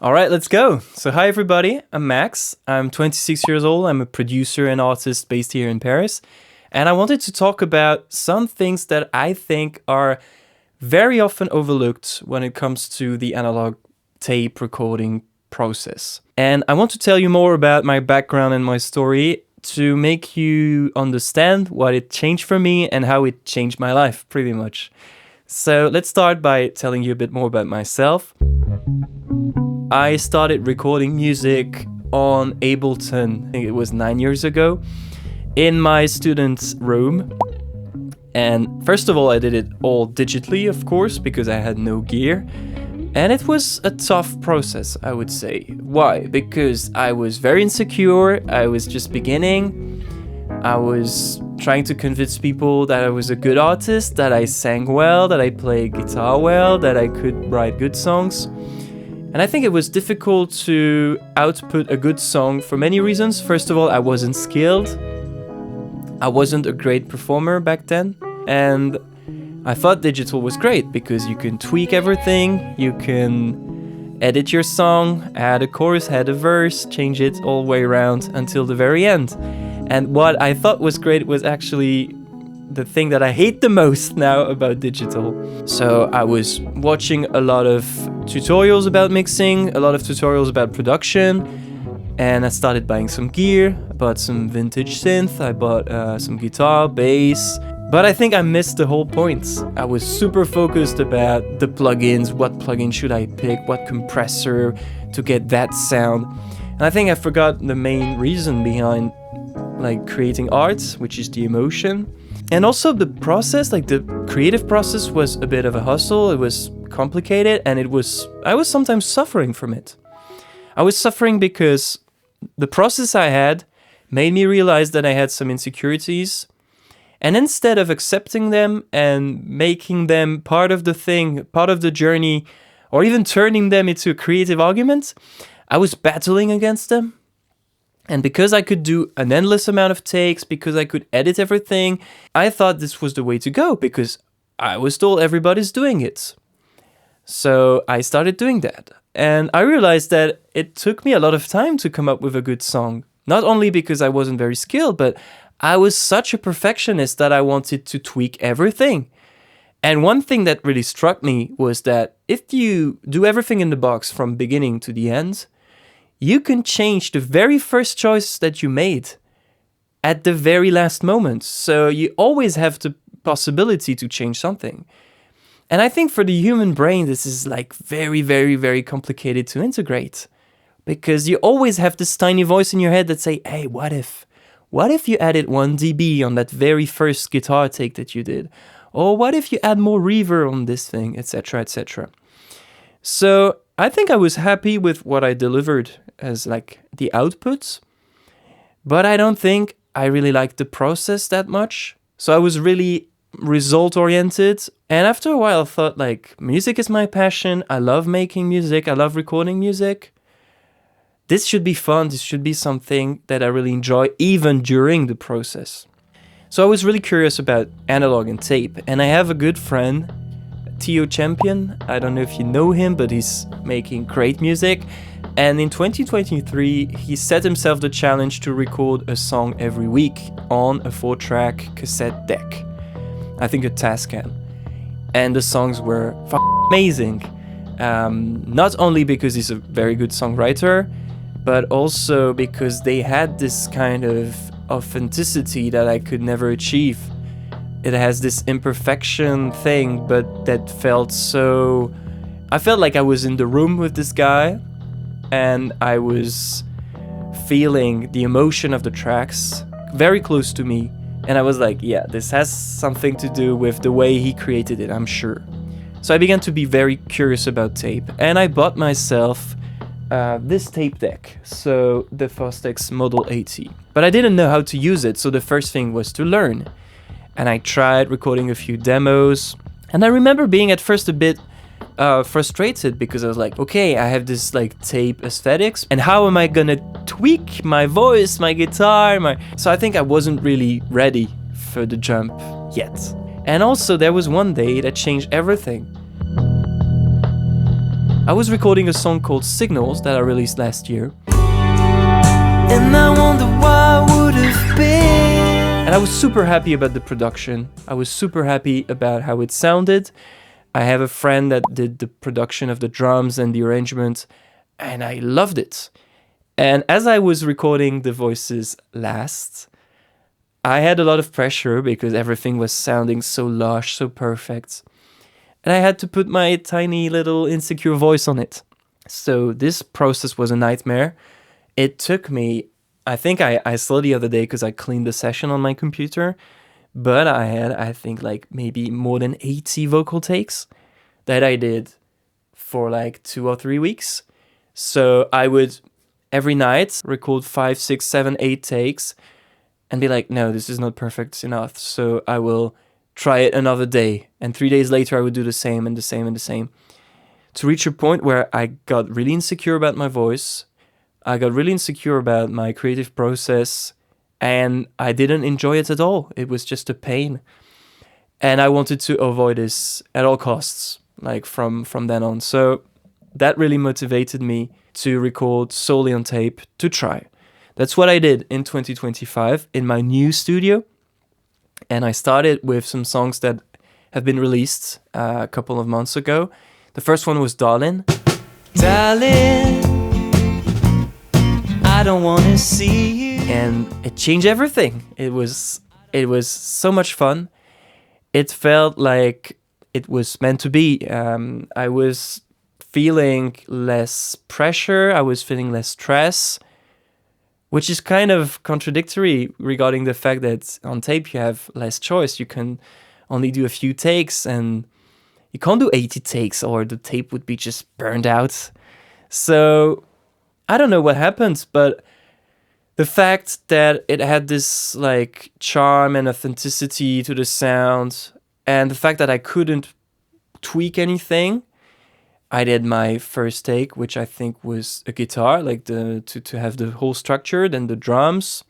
All right, let's go. So, hi everybody, I'm Max. I'm 26 years old. I'm a producer and artist based here in Paris. And I wanted to talk about some things that I think are very often overlooked when it comes to the analog tape recording process. And I want to tell you more about my background and my story to make you understand what it changed for me and how it changed my life, pretty much. So, let's start by telling you a bit more about myself. I started recording music on Ableton, I think it was 9 years ago, in my student's room. And first of all, I did it all digitally, of course, because I had no gear. And it was a tough process, I would say. Why? Because I was very insecure, I was just beginning. I was trying to convince people that I was a good artist, that I sang well, that I played guitar well, that I could write good songs. And I think it was difficult to output a good song for many reasons. First of all, I wasn't skilled. I wasn't a great performer back then. And I thought digital was great because you can tweak everything. You can edit your song, add a chorus, add a verse, change it all the way around until the very end. And what I thought was great was actually the thing that I hate the most now about digital. So I was watching a lot of tutorials about mixing, a lot of tutorials about production, and I started buying some gear. I bought some vintage synth, I bought some guitar, bass, but I think I missed the whole point. I was super focused about the plugins, what plugin should I pick, what compressor to get that sound. And I think I forgot the main reason behind creating art, which is the emotion. And also the process, the creative process was a bit of a hustle. It was complicated and I was sometimes suffering from it. I was suffering because the process I had made me realize that I had some insecurities. And instead of accepting them and making them part of the thing, part of the journey, or even turning them into a creative argument, I was battling against them. And because I could do an endless amount of takes, because I could edit everything, I thought this was the way to go because I was told everybody's doing it. So I started doing that. And I realized that it took me a lot of time to come up with a good song. Not only because I wasn't very skilled, but I was such a perfectionist that I wanted to tweak everything. And one thing that really struck me was that if you do everything in the box from beginning to the end, you can change the very first choice that you made at the very last moment. So you always have the possibility to change something. And I think for the human brain, this is very, very, very complicated to integrate. Because you always have this tiny voice in your head that say, hey, what if? What if you added 1 dB on that very first guitar take that you did? Or what if you add more reverb on this thing, etc., etc. So I think I was happy with what I delivered as the outputs, but I don't think I really liked the process that much. So I was really result oriented. And after a while I thought music is my passion. I love making music. I love recording music. This should be fun. This should be something that I really enjoy even during the process. So I was really curious about analog and tape. And I have a good friend, Theo Champion. I don't know if you know him, but he's making great music. And in 2023, he set himself the challenge to record a song every week on a 4-track cassette deck. I think a Tascam. And the songs were amazing. Not only because he's a very good songwriter, but also because they had this kind of authenticity that I could never achieve. It has this imperfection thing, but that felt so... I felt like I was in the room with this guy, and I was feeling the emotion of the tracks very close to me. And I was like, yeah, this has something to do with the way he created it, I'm sure. So I began to be very curious about tape, and I bought myself this tape deck, so the Fostex Model 80. But I didn't know how to use it, so the first thing was to learn. And I tried recording a few demos, and I remember being at first a bit frustrated because I was like, okay, I have this tape aesthetics, and how am I gonna tweak my voice, my guitar, So I think I wasn't really ready for the jump yet. And also there was one day that changed everything. I was recording a song called Signals that I released last year. And I wonder what would have been. And I was super happy about the production. I was super happy about how it sounded. I have a friend that did the production of the drums and the arrangement, and I loved it. And as I was recording the voices last, I had a lot of pressure because everything was sounding so lush, so perfect. And I had to put my tiny little insecure voice on it. So this process was a nightmare. It took me, I think I saw the other day because I cleaned the session on my computer, but I had, I think, like maybe more than 80 vocal takes that I did for like 2 or 3 weeks. So I would every night record 5, 6, 7, 8 takes and be like, no, this is not perfect enough. So I will try it another day. And 3 days later, I would do the same and the same and the same. To reach a point where I got really insecure about my voice. I got really insecure about my creative process. And I didn't enjoy it at all. It was just a pain. And I wanted to avoid this at all costs, like from then on. So that really motivated me to record solely on tape, to try. That's what I did in 2025 in my new studio. And I started with some songs that have been released a couple of months ago. The first one was Darling. Darling, I don't want to see you. And it changed everything. It was so much fun. It felt like it was meant to be. I was feeling less pressure. I was feeling less stress, which is kind of contradictory regarding the fact that on tape you have less choice. You can only do a few takes and you can't do 80 takes or the tape would be just burned out. So I don't know what happened, but the fact that it had this like charm and authenticity to the sound, and the fact that I couldn't tweak anything, I did my first take, which I think was a guitar, like to have the whole structure, then the drums.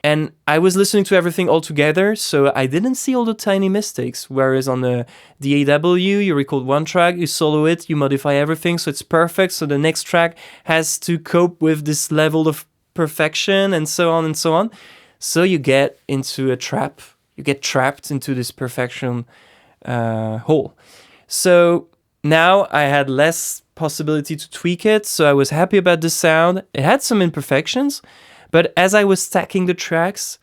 And I was listening to everything all together, so I didn't see all the tiny mistakes. Whereas on the DAW, you record one track, you solo it, you modify everything, so it's perfect. So the next track has to cope with this level of perfection and so on and so on. So you get into a trap. You get trapped into this perfection hole. So now I had less possibility to tweak it, so I was happy about the sound. It had some imperfections, but as I was stacking the tracks,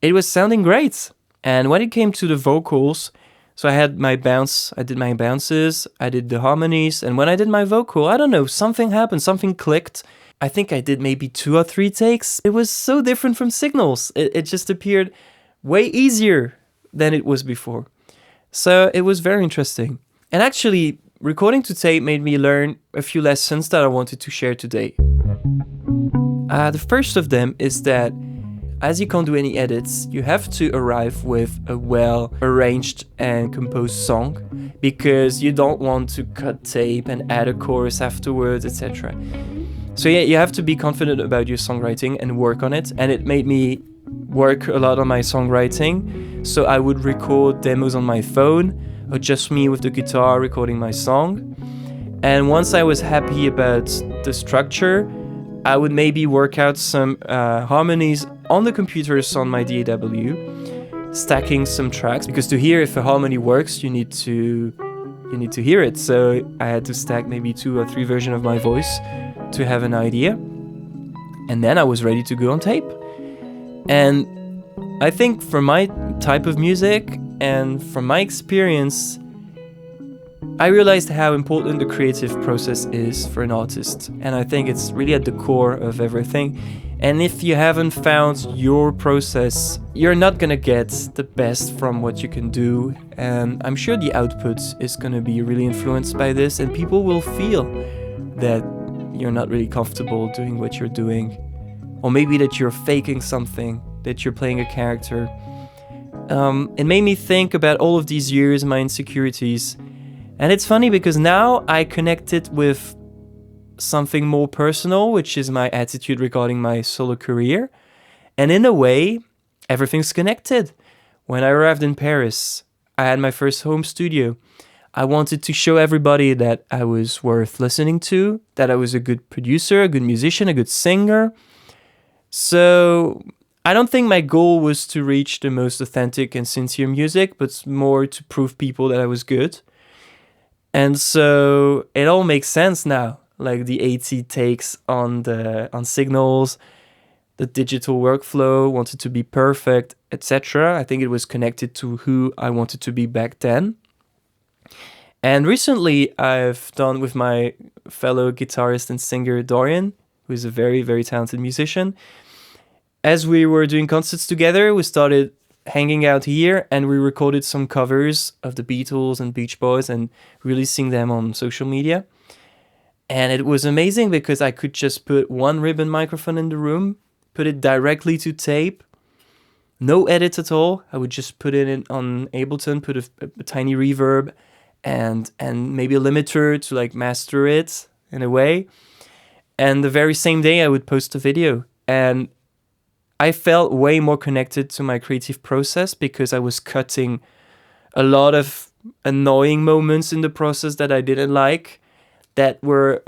it was sounding great. And when it came to the vocals, so I had my bounce, I did my bounces, I did the harmonies, and when I did my vocal, I don't know, something happened, something clicked. I think I did maybe 2 or 3 takes. It was so different from Signals. It just appeared way easier than it was before. So it was very interesting. And actually, recording to tape made me learn a few lessons that I wanted to share today. The first of them is that as you can't do any edits, you have to arrive with a well-arranged and composed song because you don't want to cut tape and add a chorus afterwards, etc. So yeah, you have to be confident about your songwriting and work on it. And it made me work a lot on my songwriting. So I would record demos on my phone, or just me with the guitar recording my song. And once I was happy about the structure, I would maybe work out some harmonies on the computers on my DAW, stacking some tracks, because to hear if a harmony works, you need to hear it. So I had to stack maybe 2 or 3 versions of my voice to have an idea. And then I was ready to go on tape. And I think for my type of music and from my experience, I realized how important the creative process is for an artist. And I think it's really at the core of everything. And if you haven't found your process, you're not gonna get the best from what you can do. And I'm sure the output is gonna be really influenced by this, and people will feel that you're not really comfortable doing what you're doing. Or maybe that you're faking something, that you're playing a character. It made me think about all of these years, my insecurities. And it's funny because now I connect it with something more personal, which is my attitude regarding my solo career. And in a way, everything's connected. When I arrived in Paris, I had my first home studio. I wanted to show everybody that I was worth listening to, that I was a good producer, a good musician, a good singer. So I don't think my goal was to reach the most authentic and sincere music, but more to prove people that I was good. And so it all makes sense now, like the 80 takes on signals, the digital workflow, wanted to be perfect, etc. I think it was connected to who I wanted to be back then. And recently I've done with my fellow guitarist and singer Dorian, who is a very, very talented musician. As we were doing concerts together, we started hanging out here and we recorded some covers of the Beatles and Beach Boys and releasing them on social media. And it was amazing because I could just put one ribbon microphone in the room, put it directly to tape, no edits at all. I would just put it in on Ableton, put a tiny reverb and maybe a limiter to like master it in a way. And the very same day I would post a video. And I felt way more connected to my creative process because I was cutting a lot of annoying moments in the process that I didn't like, that were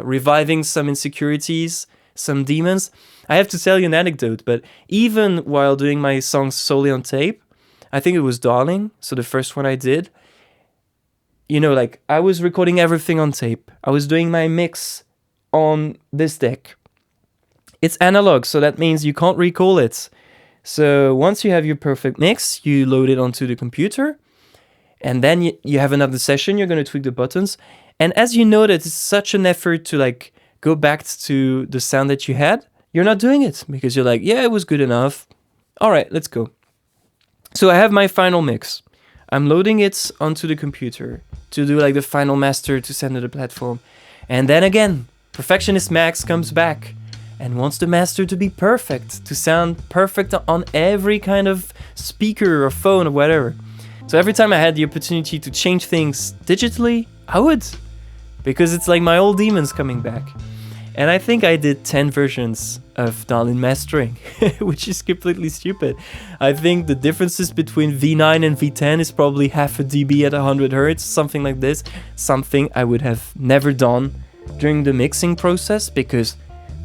reviving some insecurities, some demons. I have to tell you an anecdote, but even while doing my songs solely on tape, I think it was Darling, so the first one I did, you know, like I was recording everything on tape. I was doing my mix on this deck. It's analog, so that means you can't recall it. So once you have your perfect mix, you load it onto the computer, and then you have another session, you're going to tweak the buttons. And as you know that it's such an effort to like go back to the sound that you had, you're not doing it because you're like, yeah, it was good enough. All right, let's go. So I have my final mix. I'm loading it onto the computer to do like the final master to send to the platform. And then again, perfectionist Max comes back and wants the master to be perfect, to sound perfect on every kind of speaker or phone or whatever. So every time I had the opportunity to change things digitally, I would, because it's like my old demons coming back. And I think I did 10 versions of Darlin mastering, which is completely stupid. I think the differences between V9 and V10 is probably half a dB at 100 Hz, something like this. Something I would have never done during the mixing process because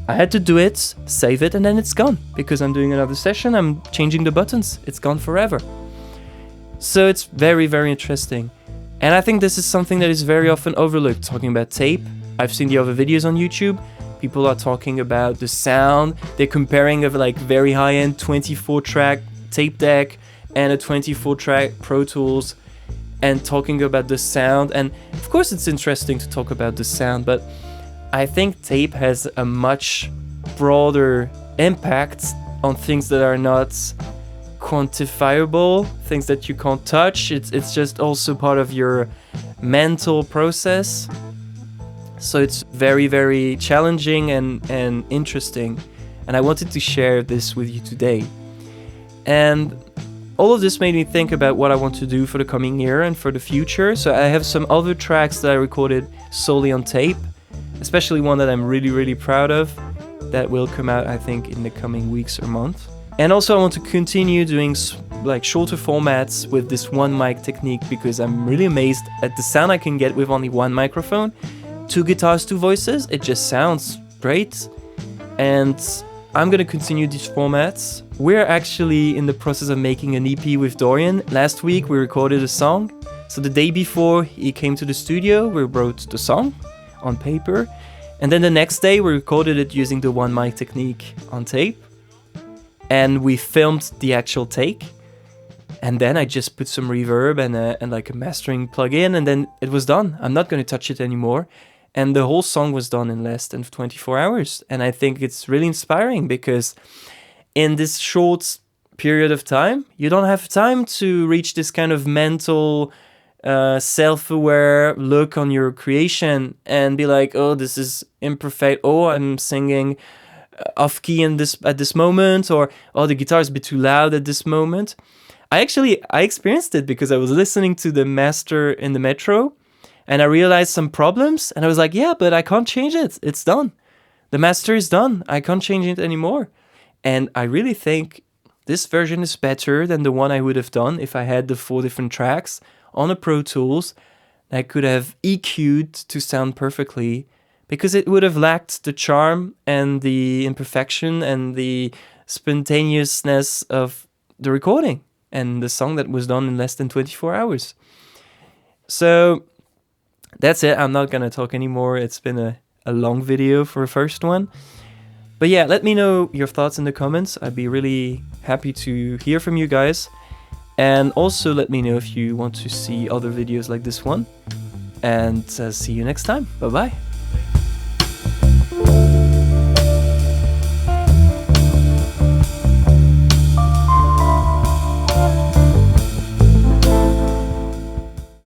I had to do it, save it, and then it's gone. Because I'm doing another session, I'm changing the buttons. It's gone forever. So it's very, very interesting. And I think this is something that is very often overlooked, talking about tape. I've seen the other videos on YouTube. People are talking about the sound. They're comparing a like very high-end 24-track tape deck and a 24-track Pro Tools and talking about the sound. And of course it's interesting to talk about the sound, but I think tape has a much broader impact on things that are not quantifiable, things that you can't touch. It's just also part of your mental process. So it's very, very challenging and interesting. And I wanted to share this with you today. And all of this made me think about what I want to do for the coming year and for the future. So I have some other tracks that I recorded solely on tape, especially one that I'm really, really proud of that will come out, I think, in the coming weeks or month. And also I want to continue doing like shorter formats with this one mic technique because I'm really amazed at the sound I can get with only one microphone. 2 guitars, 2 voices, it just sounds great. And I'm gonna continue these formats. We're actually in the process of making an EP with Dorian. Last week we recorded a song. So the day before he came to the studio, we wrote the song on paper. And then the next day we recorded it using the one mic technique on tape. And we filmed the actual take. And then I just put some reverb and like a mastering plugin, and then it was done. I'm not gonna touch it anymore. And the whole song was done in less than 24 hours. And I think it's really inspiring because in this short period of time, you don't have time to reach this kind of mental, self-aware look on your creation and be like, oh, this is imperfect. Oh, I'm singing off key at this moment, or oh, the guitar is a bit too loud at this moment. I experienced it because I was listening to the master in the metro. And I realized some problems, and I was like, yeah, but I can't change it. It's done. The master is done. I can't change it anymore. And I really think this version is better than the one I would have done if I had the 4 different tracks on a Pro Tools I could have EQ'd to sound perfectly, because it would have lacked the charm and the imperfection and the spontaneousness of the recording and the song that was done in less than 24 hours. So that's it. I'm not gonna talk anymore. It's been a long video for a first one. But yeah, let me know your thoughts in the comments. I'd be really happy to hear from you guys. And also let me know if you want to see other videos like this one. And see you next time. Bye bye.